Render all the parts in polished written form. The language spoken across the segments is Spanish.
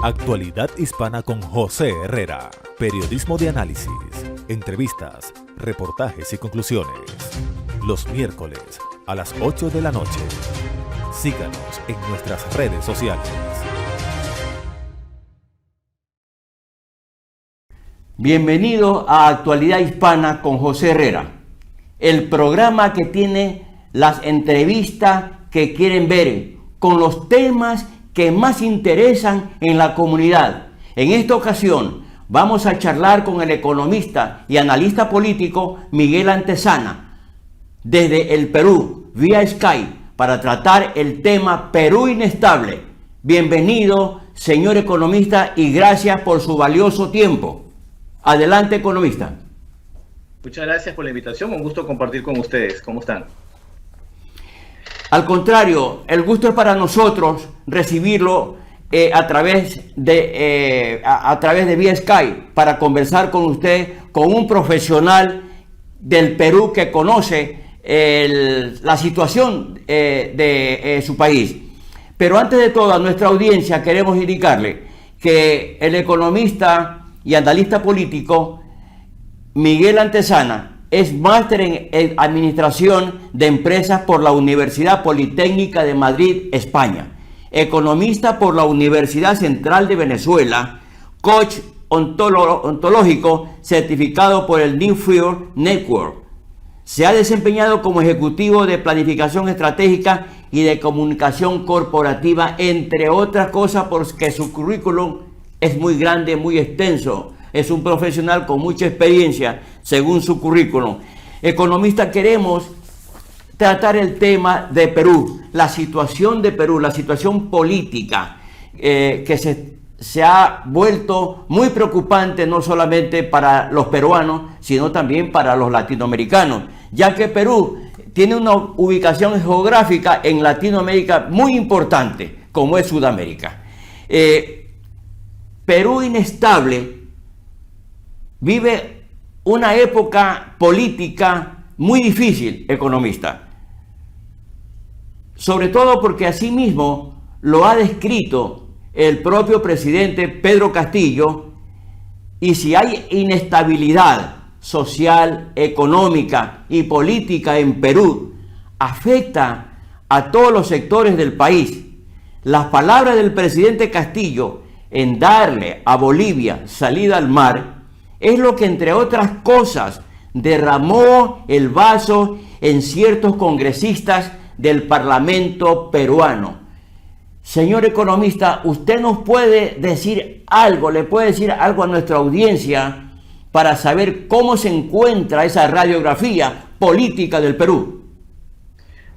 Actualidad Hispana con José Herrera. Periodismo de análisis, entrevistas, reportajes y conclusiones. Los miércoles a las 8 de la noche. Síganos en nuestras redes sociales. Bienvenido a Actualidad Hispana con José Herrera, el programa que tiene las entrevistas que quieren ver con los temas que más interesan en la comunidad. En esta ocasión vamos a charlar con el economista y analista político Miguel Antezana desde el Perú vía Skype para tratar el tema Perú inestable. Bienvenido, señor economista, y gracias por su valioso tiempo. Adelante, economista. Muchas gracias por la invitación, un gusto compartir con ustedes. ¿Cómo están? Al contrario, el gusto es para nosotros recibirlo a través de vía Skype para conversar con usted, con un profesional del Perú que conoce la situación de su país. Pero antes de todo, a nuestra audiencia queremos indicarle que el economista y analista político Miguel Antezana es máster en Administración de Empresas por la Universidad Politécnica de Madrid, España. Economista por la Universidad Central de Venezuela. Coach ontológico certificado por el Newfield Network. Se ha desempeñado como ejecutivo de planificación estratégica y de comunicación corporativa, entre otras cosas, porque su currículum es muy grande, muy extenso. Es un profesional con mucha experiencia, según su currículum. Economista, queremos tratar el tema de Perú, la situación de Perú, la situación política que se ha vuelto muy preocupante, no solamente para los peruanos, sino también para los latinoamericanos, ya que Perú tiene una ubicación geográfica en Latinoamérica muy importante, como es Sudamérica. Perú inestable vive una época política muy difícil, economista. Sobre todo porque así mismo lo ha descrito el propio presidente Pedro Castillo. Y si hay inestabilidad social, económica y política en Perú, afecta a todos los sectores del país. Las palabras del presidente Castillo en darle a Bolivia salida al mar es lo que, entre otras cosas, derramó el vaso en ciertos congresistas del Parlamento peruano. Señor economista, usted nos puede decir algo, le puede decir algo a nuestra audiencia para saber cómo se encuentra esa radiografía política del Perú.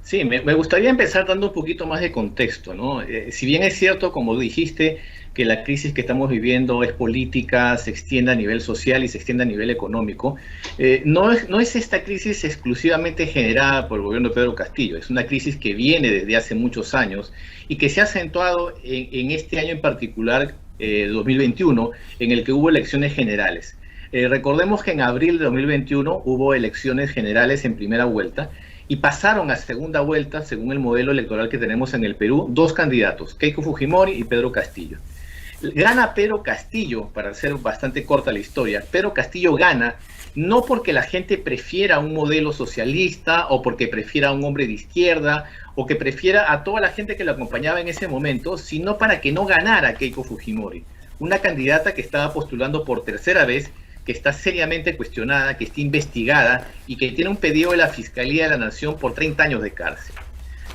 Sí, me gustaría empezar dando un poquito más de contexto, ¿no? Si bien es cierto, como dijiste, que la crisis que estamos viviendo es política, se extiende a nivel social y se extiende a nivel económico, no es esta crisis exclusivamente generada por el gobierno de Pedro Castillo, es una crisis que viene desde hace muchos años y que se ha acentuado en este año en particular, 2021, en el que hubo elecciones generales. Recordemos que en abril de 2021 hubo elecciones generales en primera vuelta, y pasaron a segunda vuelta, según el modelo electoral que tenemos en el Perú, dos candidatos, Keiko Fujimori y Pedro Castillo. Gana Pedro Castillo, para ser bastante corta la historia. Pedro Castillo gana no porque la gente prefiera un modelo socialista o porque prefiera a un hombre de izquierda o que prefiera a toda la gente que lo acompañaba en ese momento, sino para que no ganara Keiko Fujimori, una candidata que estaba postulando por tercera vez, que está seriamente cuestionada, que está investigada y que tiene un pedido de la Fiscalía de la Nación por 30 años de cárcel.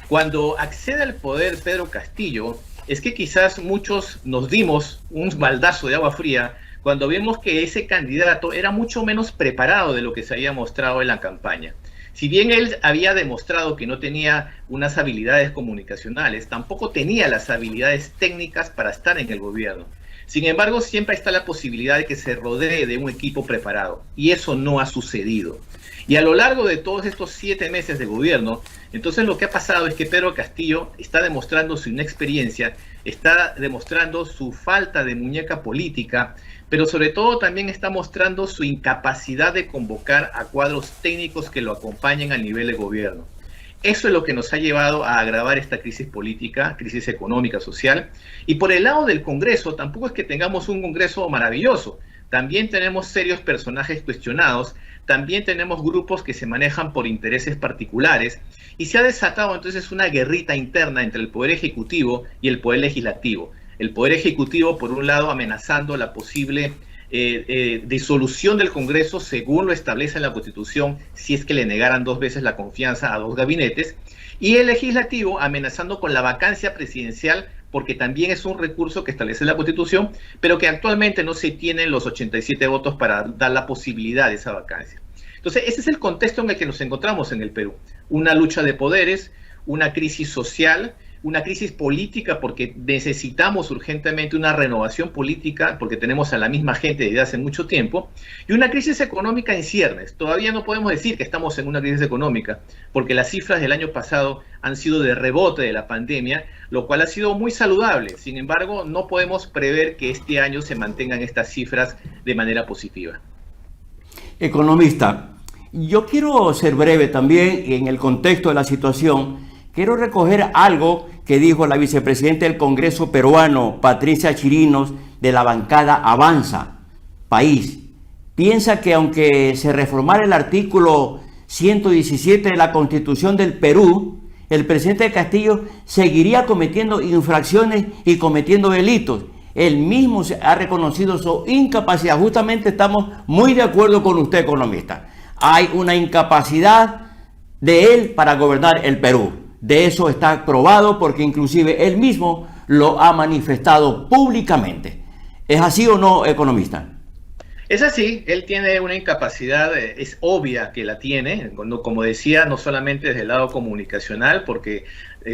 Cuando accede al poder Pedro Castillo, es que quizás muchos nos dimos un baldazo de agua fría cuando vimos que ese candidato era mucho menos preparado de lo que se había mostrado en la campaña. Si bien él había demostrado que no tenía unas habilidades comunicacionales, tampoco tenía las habilidades técnicas para estar en el gobierno. Sin embargo, siempre está la posibilidad de que se rodee de un equipo preparado, y eso no ha sucedido. Y a lo largo de todos estos 7 meses de gobierno, entonces lo que ha pasado es que Pedro Castillo está demostrando su inexperiencia, está demostrando su falta de muñeca política, pero sobre todo también está mostrando su incapacidad de convocar a cuadros técnicos que lo acompañen a nivel de gobierno. Eso es lo que nos ha llevado a agravar esta crisis política, crisis económica, social. Y por el lado del Congreso, tampoco es que tengamos un Congreso maravilloso. También tenemos serios personajes cuestionados, también tenemos grupos que se manejan por intereses particulares, y se ha desatado entonces una guerrita interna entre el Poder Ejecutivo y el Poder Legislativo. El Poder Ejecutivo, por un lado, amenazando la posible disolución del Congreso según lo establece la Constitución, si es que le negaran 2 veces la confianza a 2 gabinetes, y el Legislativo amenazando con la vacancia presidencial, porque también es un recurso que establece la Constitución, pero que actualmente no se tienen los 87 votos para dar la posibilidad de esa vacancia. Entonces, ese es el contexto en el que nos encontramos en el Perú. Una lucha de poderes, una crisis social, una crisis política, porque necesitamos urgentemente una renovación política, porque tenemos a la misma gente desde hace mucho tiempo, y una crisis económica en ciernes. Todavía no podemos decir que estamos en una crisis económica, porque las cifras del año pasado han sido de rebote de la pandemia, lo cual ha sido muy saludable. Sin embargo, no podemos prever que este año se mantengan estas cifras de manera positiva. Economista, yo quiero ser breve también en el contexto de la situación. Quiero recoger algo que dijo la vicepresidenta del Congreso peruano, Patricia Chirinos, de la bancada Avanza País. Piensa que aunque se reformara el artículo 117 de la Constitución del Perú, el presidente Castillo seguiría cometiendo infracciones y cometiendo delitos. Él mismo ha reconocido su incapacidad. Justamente estamos muy de acuerdo con usted, economista. Hay una incapacidad de él para gobernar el Perú. De eso está probado porque inclusive él mismo lo ha manifestado públicamente. ¿Es así o no, economista? Es así, él tiene una incapacidad, es obvia que la tiene, como decía, no solamente desde el lado comunicacional, porque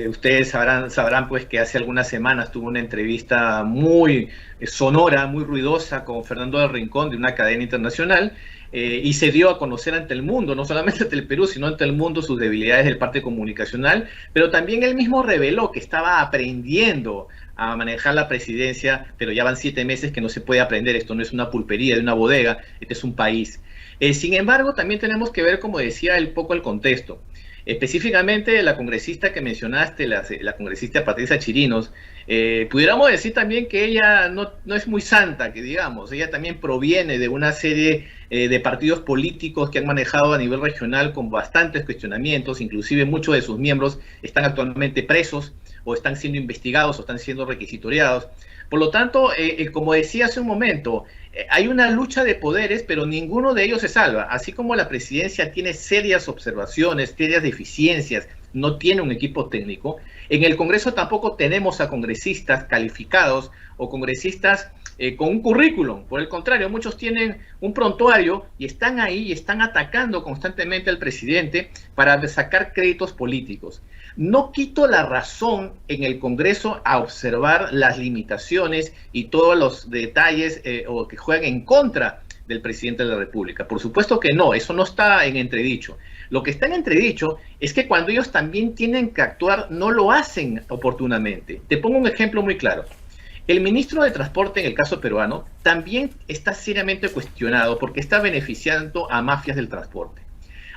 ustedes sabrán pues que hace algunas semanas tuvo una entrevista muy sonora, muy ruidosa con Fernando del Rincón de una cadena internacional, y se dio a conocer ante el mundo, no solamente ante el Perú, sino ante el mundo, sus debilidades del parte comunicacional, pero también él mismo reveló que estaba aprendiendo a manejar la presidencia, pero ya van 7 meses que no se puede aprender. Esto no es una pulpería de una bodega, este es un país. Sin embargo, también tenemos que ver, como decía, un poco el contexto. Específicamente la congresista que mencionaste, la congresista Patricia Chirinos, pudiéramos decir también que ella no es muy santa, que digamos, ella también proviene de una serie de partidos políticos que han manejado a nivel regional con bastantes cuestionamientos, inclusive muchos de sus miembros están actualmente presos o están siendo investigados o están siendo requisitoriados. Por lo tanto, como decía hace un momento, hay una lucha de poderes, pero ninguno de ellos se salva. Así como la presidencia tiene serias observaciones, serias deficiencias, no tiene un equipo técnico, en el Congreso tampoco tenemos a congresistas calificados o congresistas con un currículum. Por el contrario, muchos tienen un prontuario y están ahí y están atacando constantemente al presidente para sacar créditos políticos. No quito la razón en el Congreso a observar las limitaciones y todos los detalles o que juegan en contra del presidente de la República. Por supuesto que no, eso no está en entredicho. Lo que está en entredicho es que cuando ellos también tienen que actuar, no lo hacen oportunamente. Te pongo un ejemplo muy claro. El ministro de Transporte, en el caso peruano, también está seriamente cuestionado porque está beneficiando a mafias del transporte.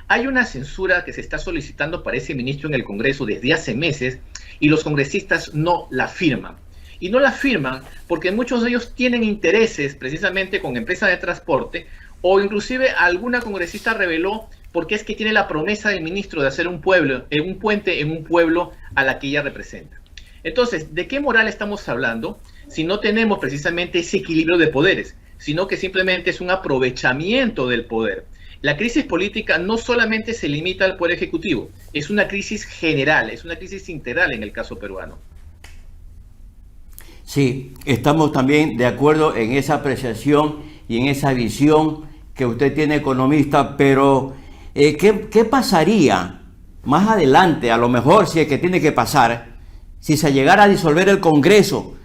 Hay una censura que se está solicitando para ese ministro en el Congreso desde hace meses y los congresistas no la firman. Y no la firman porque muchos de ellos tienen intereses precisamente con empresas de transporte, o inclusive alguna congresista reveló porque es que tiene la promesa del ministro de hacer un puente en un pueblo a la que ella representa. Entonces, ¿de qué moral estamos hablando si no tenemos precisamente ese equilibrio de poderes, sino que simplemente es un aprovechamiento del poder? La crisis política no solamente se limita al Poder Ejecutivo, es una crisis general, es una crisis integral en el caso peruano. Sí, estamos también de acuerdo en esa apreciación y en esa visión que usted tiene, economista, pero ¿qué pasaría más adelante, a lo mejor si es que tiene que pasar, si se llegara a disolver el Congreso?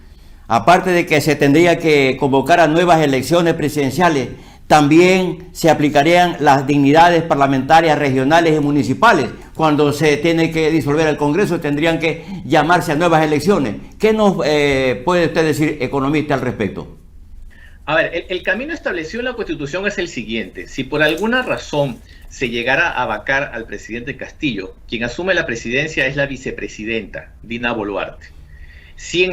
Aparte de que se tendría que convocar a nuevas elecciones presidenciales, también se aplicarían las dignidades parlamentarias regionales y municipales. Cuando se tiene que disolver el Congreso, tendrían que llamarse a nuevas elecciones. ¿Qué nos puede usted decir, economista, al respecto? A ver, el camino establecido en la Constitución es el siguiente. Si por alguna razón se llegara a vacar al presidente Castillo, quien asume la presidencia es la vicepresidenta, Dina Boluarte. Si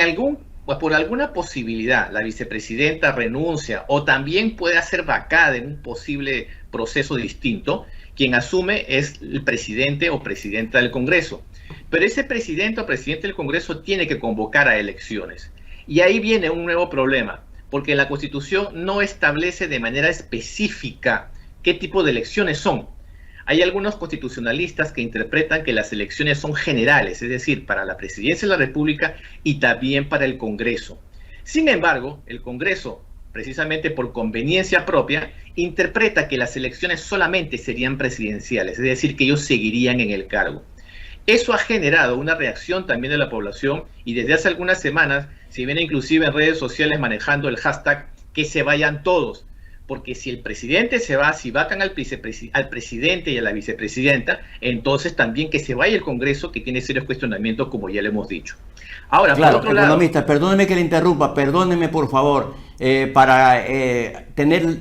por alguna posibilidad la vicepresidenta renuncia o también puede ser vacada en un posible proceso distinto, quien asume es el presidente o presidenta del Congreso. Pero ese presidente o presidente del Congreso tiene que convocar a elecciones. Y ahí viene un nuevo problema, porque la Constitución no establece de manera específica qué tipo de elecciones son. Hay algunos constitucionalistas que interpretan que las elecciones son generales, es decir, para la presidencia de la República y también para el Congreso. Sin embargo, el Congreso, precisamente por conveniencia propia, interpreta que las elecciones solamente serían presidenciales, es decir, que ellos seguirían en el cargo. Eso ha generado una reacción también de la población y desde hace algunas semanas se viene inclusive en redes sociales manejando el hashtag que se vayan todos, porque si el presidente se va, si vacan al presidente y a la vicepresidenta, entonces también que se vaya el Congreso, que tiene serios cuestionamientos, como ya le hemos dicho. Ahora, claro, por otro economista, lado, perdóneme que le interrumpa, perdóneme por favor, para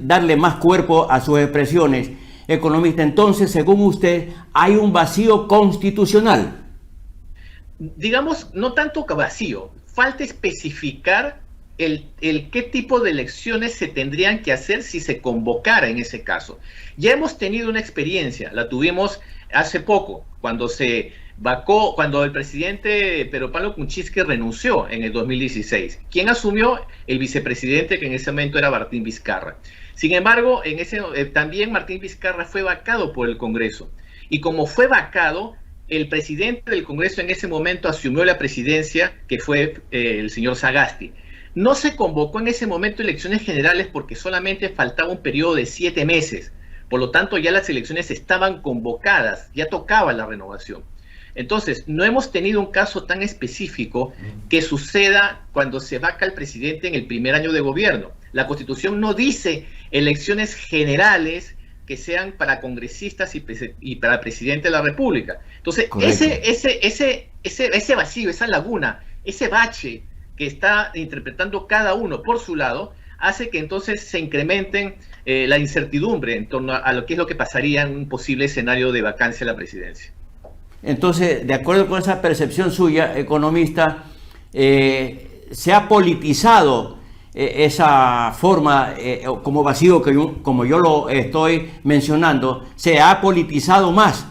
darle más cuerpo a sus expresiones. Economista, entonces, según usted, hay un vacío constitucional. digamos, no tanto vacío, falta especificar el qué tipo de elecciones se tendrían que hacer si se convocara en ese caso. Ya hemos tenido una experiencia, la tuvimos hace poco, cuando se vacó, cuando el presidente Pedro Pablo Kuczynski renunció en el 2016. ¿Quién asumió? El vicepresidente, que en ese momento era Martín Vizcarra. Sin embargo, también Martín Vizcarra fue vacado por el Congreso. Y como fue vacado, el presidente del Congreso en ese momento asumió la presidencia, que fue el señor Sagasti. No se convocó en ese momento elecciones generales porque solamente faltaba un periodo de 7 meses. Por lo tanto, ya las elecciones estaban convocadas, ya tocaba la renovación. Entonces, no hemos tenido un caso tan específico que suceda cuando se vaca al presidente en el primer año de gobierno. La Constitución no dice elecciones generales que sean para congresistas y para presidente de la República. Entonces, ese vacío, esa laguna, ese bache que está interpretando cada uno por su lado, hace que entonces se incrementen la incertidumbre en torno a lo que es lo que pasaría en un posible escenario de vacancia de la presidencia. Entonces, de acuerdo con esa percepción suya, economista, se ha politizado esa forma, como vacío, como yo lo estoy mencionando, se ha politizado más.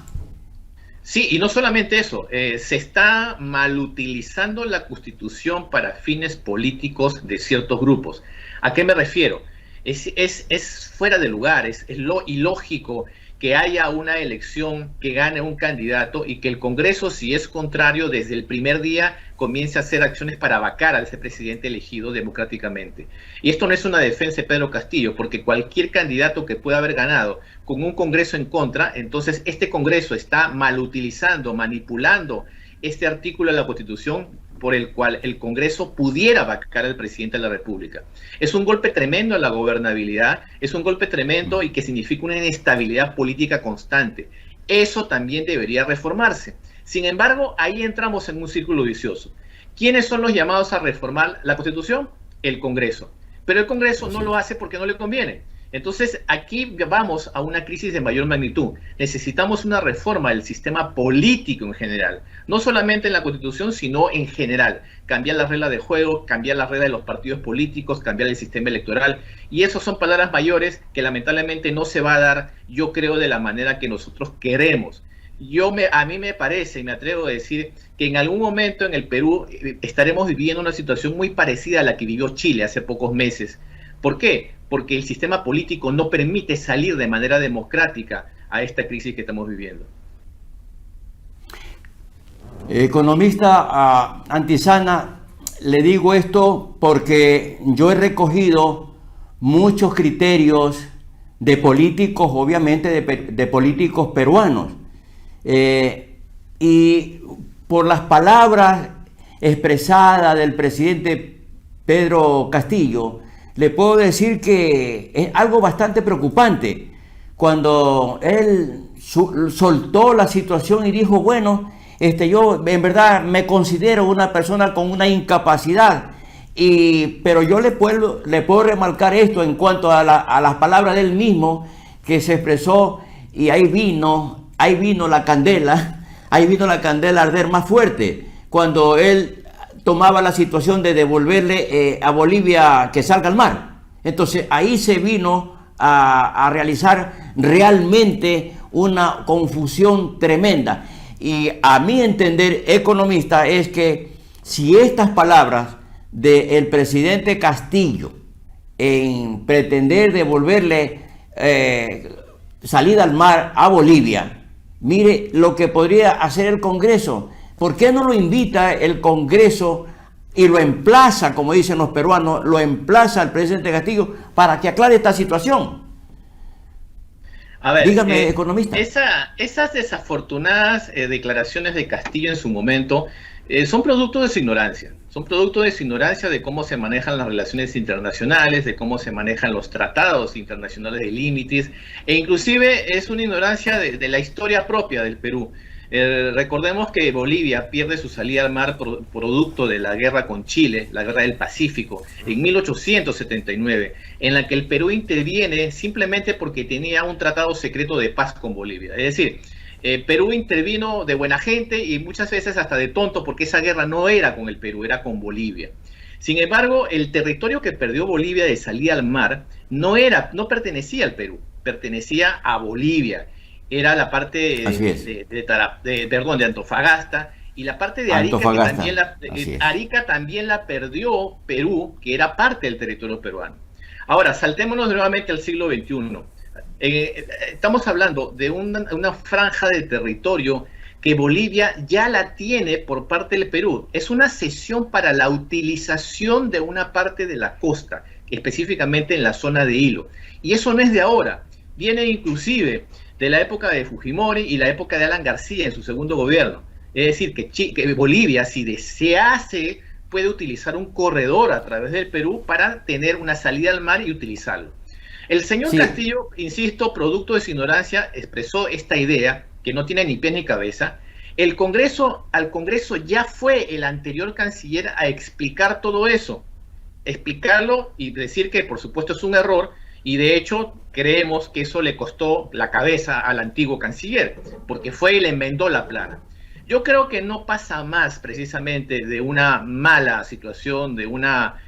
Sí, y no solamente eso, se está malutilizando la Constitución para fines políticos de ciertos grupos. ¿A qué me refiero? Es fuera de lugar, es ilógico que haya una elección que gane un candidato y que el Congreso, si es contrario, desde el primer día comience a hacer acciones para vacar a ese presidente elegido democráticamente. Y esto no es una defensa de Pedro Castillo, porque cualquier candidato que pueda haber ganado con un Congreso en contra, entonces este Congreso está malutilizando, manipulando este artículo de la Constitución por el cual el Congreso pudiera vacar al presidente de la República. Es un golpe tremendo a la gobernabilidad, es un golpe tremendo y que significa una inestabilidad política constante. Eso también debería reformarse. Sin embargo, ahí entramos en un círculo vicioso. ¿Quiénes son los llamados a reformar la Constitución? El Congreso. Pero el Congreso no lo hace porque no le conviene. Entonces, aquí vamos a una crisis de mayor magnitud. Necesitamos una reforma del sistema político en general. No solamente en la Constitución, sino en general. Cambiar las reglas de juego, cambiar las reglas de los partidos políticos, cambiar el sistema electoral. Y eso son palabras mayores que lamentablemente no se va a dar, yo creo, de la manera que nosotros queremos. A mí me parece, y me atrevo a decir, que en algún momento en el Perú estaremos viviendo una situación muy parecida a la que vivió Chile hace pocos meses. ¿Por qué? Porque el sistema político no permite salir de manera democrática a esta crisis que estamos viviendo. Economista Antizana, le digo esto porque yo he recogido muchos criterios de políticos, obviamente de políticos peruanos, y por las palabras expresadas del presidente Pedro Castillo, le puedo decir que es algo bastante preocupante cuando él soltó la situación y dijo, bueno, yo en verdad me considero una persona con una incapacidad Pero yo le puedo remarcar esto en cuanto a las palabras de él mismo, que se expresó, y ahí vino la candela a arder más fuerte, cuando él tomaba la situación de devolverle a Bolivia que salga al mar. Entonces ahí se vino a realizar realmente una confusión tremenda. Y a mi entender, economista, es que si estas palabras del presidente Castillo en pretender devolverle salida al mar a Bolivia, mire lo que podría hacer el Congreso. ¿Por qué no lo invita el Congreso y lo emplaza, como dicen los peruanos, lo emplaza al presidente Castillo para que aclare esta situación? A ver, dígame, economista. Esas desafortunadas declaraciones de Castillo en su momento son producto de su ignorancia. Son producto de su ignorancia de cómo se manejan las relaciones internacionales, de cómo se manejan los tratados internacionales de límites, e inclusive es una ignorancia de la historia propia del Perú. Recordemos que Bolivia pierde su salida al mar producto de la guerra con Chile, la guerra del Pacífico, en 1879, en la que el Perú interviene simplemente porque tenía un tratado secreto de paz con Bolivia. Es decir, Perú intervino de buena gente y muchas veces hasta de tonto, porque esa guerra no era con el Perú, era con Bolivia. Sin embargo, el territorio que perdió Bolivia de salida al mar no pertenecía al Perú, pertenecía a Bolivia. Era la parte de Antofagasta, y la parte de Arica, Arica también la perdió Perú, que era parte del territorio peruano. Ahora, saltémonos nuevamente al siglo XXI. Estamos hablando de una franja de territorio que Bolivia ya la tiene por parte del Perú. Es una cesión para la utilización de una parte de la costa, específicamente en la zona de Hilo. Y eso no es de ahora, viene inclusive de la época de Fujimori y la época de Alan García en su segundo gobierno. Es decir, que Bolivia, si desease, puede utilizar un corredor a través del Perú para tener una salida al mar y utilizarlo. El señor Castillo, insisto, producto de su ignorancia, expresó esta idea que no tiene ni pies ni cabeza. Al Congreso ya fue el anterior canciller a explicar todo eso, explicarlo y decir que por supuesto es un error, y de hecho creemos que eso le costó la cabeza al antiguo canciller, porque fue y le enmendó la plana. Yo creo que no pasa más precisamente de una mala situación, de una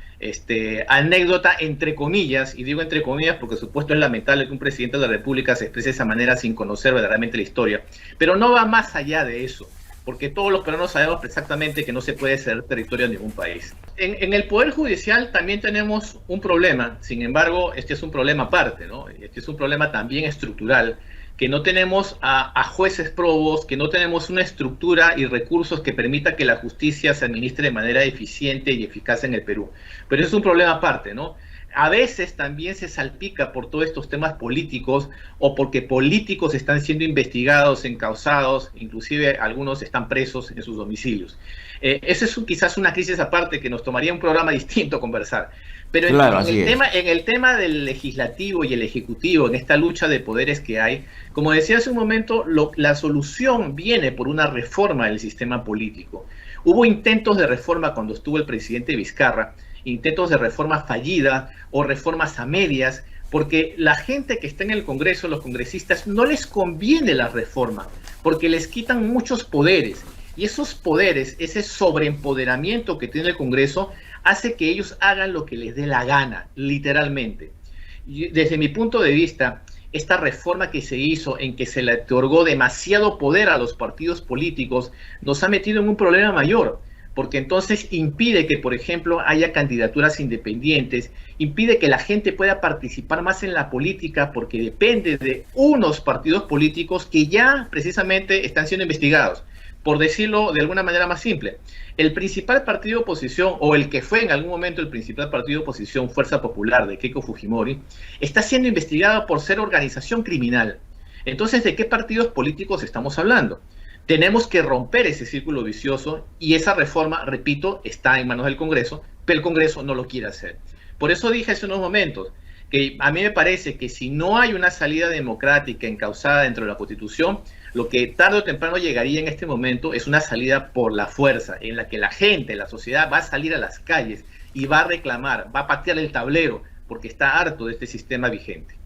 anécdota entre comillas, y digo entre comillas porque supuesto es lamentable que un presidente de la República se exprese de esa manera sin conocer verdaderamente la historia, pero no va más allá de eso, porque todos los peruanos sabemos exactamente que no se puede ceder territorio a ningún país. En el Poder Judicial también tenemos un problema, sin embargo, este es un problema aparte, ¿no? Este es un problema también estructural, que no tenemos a jueces probos, que no tenemos una estructura y recursos que permita que la justicia se administre de manera eficiente y eficaz en el Perú. Pero es un problema aparte, ¿no? A veces también se salpica por todos estos temas políticos, o porque políticos están siendo investigados, encausados, inclusive algunos están presos en sus domicilios. Esa es quizás una crisis aparte que nos tomaría un programa distinto conversar. Pero en el tema del legislativo y el ejecutivo, en esta lucha de poderes que hay, como decía hace un momento, la solución viene por una reforma del sistema político. Hubo intentos de reforma cuando estuvo el presidente Vizcarra, intentos de reforma fallida o reformas a medias, porque la gente que está en el Congreso, los congresistas, no les conviene la reforma, porque les quitan muchos poderes. Y esos poderes, ese sobreempoderamiento que tiene el Congreso, hace que ellos hagan lo que les dé la gana, literalmente. Y desde mi punto de vista, esta reforma que se hizo en que se le otorgó demasiado poder a los partidos políticos, nos ha metido en un problema mayor, porque entonces impide que, por ejemplo, haya candidaturas independientes, impide que la gente pueda participar más en la política, porque depende de unos partidos políticos que ya precisamente están siendo investigados. Por decirlo de alguna manera más simple, el principal partido de oposición, o el que fue en algún momento el principal partido de oposición, Fuerza Popular de Keiko Fujimori, está siendo investigado por ser organización criminal. Entonces, ¿de qué partidos políticos estamos hablando? Tenemos que romper ese círculo vicioso, y esa reforma, repito, está en manos del Congreso, pero el Congreso no lo quiere hacer. Por eso dije hace unos momentos que a mí me parece que si no hay una salida democrática encauzada dentro de la Constitución, Lo que tarde o temprano llegaría en este momento es una salida por la fuerza, en la que la gente, la sociedad va a salir a las calles y va a reclamar, va a patear el tablero, porque está harto de este sistema vigente.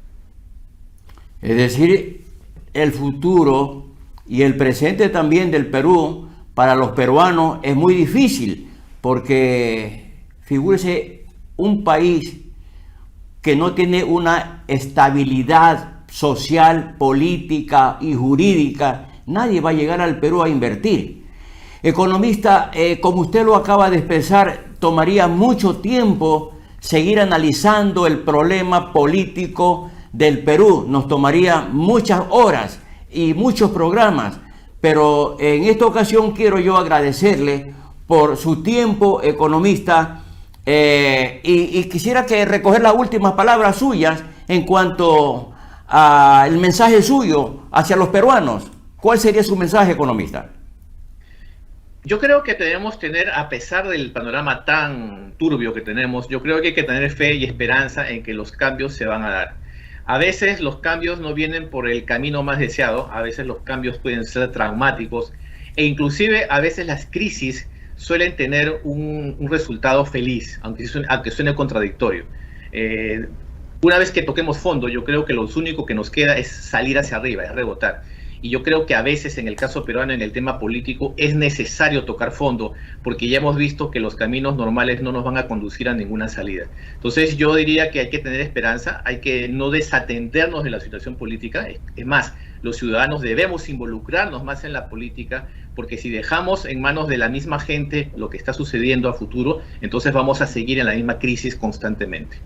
Es decir, el futuro y el presente también del Perú para los peruanos es muy difícil, porque figúrese un país que no tiene una estabilidad social, política y jurídica, nadie va a llegar al Perú a invertir. Economista, como usted lo acaba de expresar, tomaría mucho tiempo seguir analizando el problema político del Perú. Nos tomaría muchas horas y muchos programas, pero en esta ocasión quiero yo agradecerle por su tiempo, economista, y quisiera que recoger las últimas palabras suyas en cuanto al mensaje suyo hacia los peruanos. ¿Cuál sería su mensaje, economista? Yo creo que debemos tener, a pesar del panorama tan turbio que tenemos, yo creo que hay que tener fe y esperanza en que los cambios se van a dar. A veces los cambios no vienen por el camino más deseado, a veces los cambios pueden ser traumáticos e inclusive a veces las crisis suelen tener un resultado feliz, aunque suene contradictorio. Una vez que toquemos fondo, yo creo que lo único que nos queda es salir hacia arriba, es rebotar. Y yo creo que a veces en el caso peruano, en el tema político, es necesario tocar fondo, porque ya hemos visto que los caminos normales no nos van a conducir a ninguna salida. Entonces yo diría que hay que tener esperanza, hay que no desatendernos de la situación política. Es más, los ciudadanos debemos involucrarnos más en la política, porque si dejamos en manos de la misma gente lo que está sucediendo a futuro, entonces vamos a seguir en la misma crisis constantemente.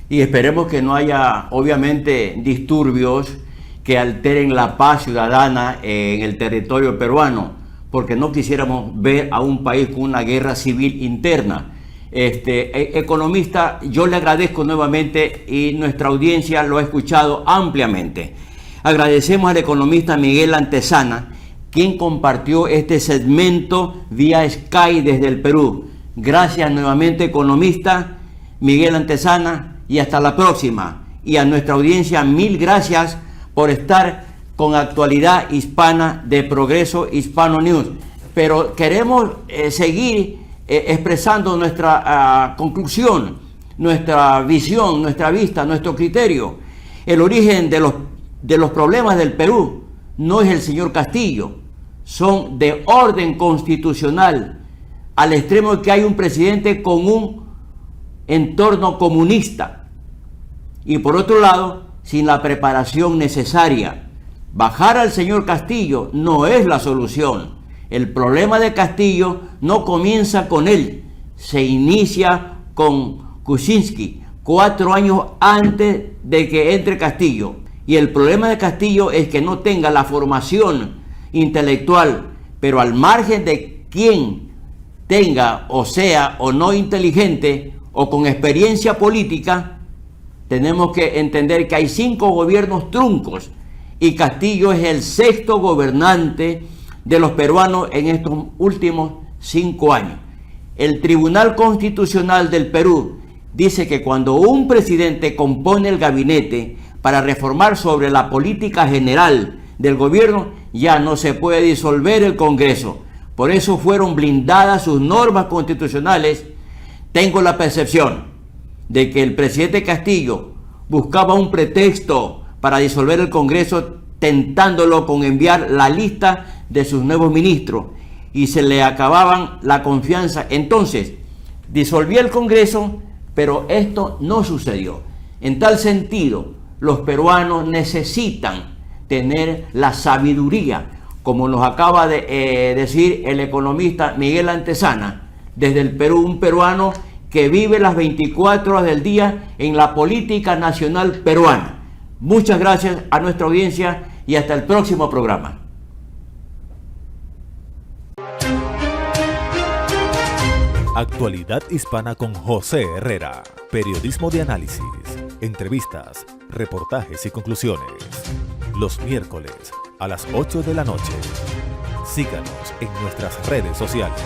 Y esperemos que no haya, obviamente, disturbios que alteren la paz ciudadana en el territorio peruano, porque no quisiéramos ver a un país con una guerra civil interna. Economista, yo le agradezco nuevamente y nuestra audiencia lo ha escuchado ampliamente. Agradecemos al economista Miguel Antezana, quien compartió este segmento vía Sky desde el Perú. Gracias nuevamente, economista Miguel Antezana, y hasta la próxima. Y a nuestra audiencia, mil gracias por estar con Actualidad Hispana de Progreso Hispano News. Pero queremos seguir expresando nuestra conclusión, nuestra visión, nuestra vista, nuestro criterio. El origen de los problemas del Perú no es el señor Castillo, son de orden constitucional, al extremo de que hay un presidente con un entorno comunista. Y por otro lado, sin la preparación necesaria. Bajar al señor Castillo no es la solución. El problema de Castillo no comienza con él, se inicia con Kuczynski, 4 años antes de que entre Castillo. Y el problema de Castillo es que no tenga la formación intelectual, pero al margen de quien tenga o sea o no inteligente o con experiencia política, tenemos que entender que hay 5 gobiernos truncos y Castillo es el 6º gobernante de los peruanos en estos últimos 5 años. El Tribunal Constitucional del Perú dice que cuando un presidente compone el gabinete para reformar sobre la política general del gobierno, ya no se puede disolver el Congreso. Por eso fueron blindadas sus normas constitucionales. Tengo la percepción de que el presidente Castillo buscaba un pretexto para disolver el Congreso, tentándolo con enviar la lista de sus nuevos ministros, y se le acababan la confianza. Entonces, disolvió el Congreso, pero esto no sucedió. En tal sentido, los peruanos necesitan tener la sabiduría, como nos acaba de decir el economista Miguel Antezana, desde el Perú, un peruano que vive las 24 horas del día en la política nacional peruana. Muchas gracias a nuestra audiencia y hasta el próximo programa. Actualidad Hispana con José Herrera. Periodismo de análisis, entrevistas, reportajes y conclusiones. Los miércoles a las 8 de la noche. Síganos en nuestras redes sociales.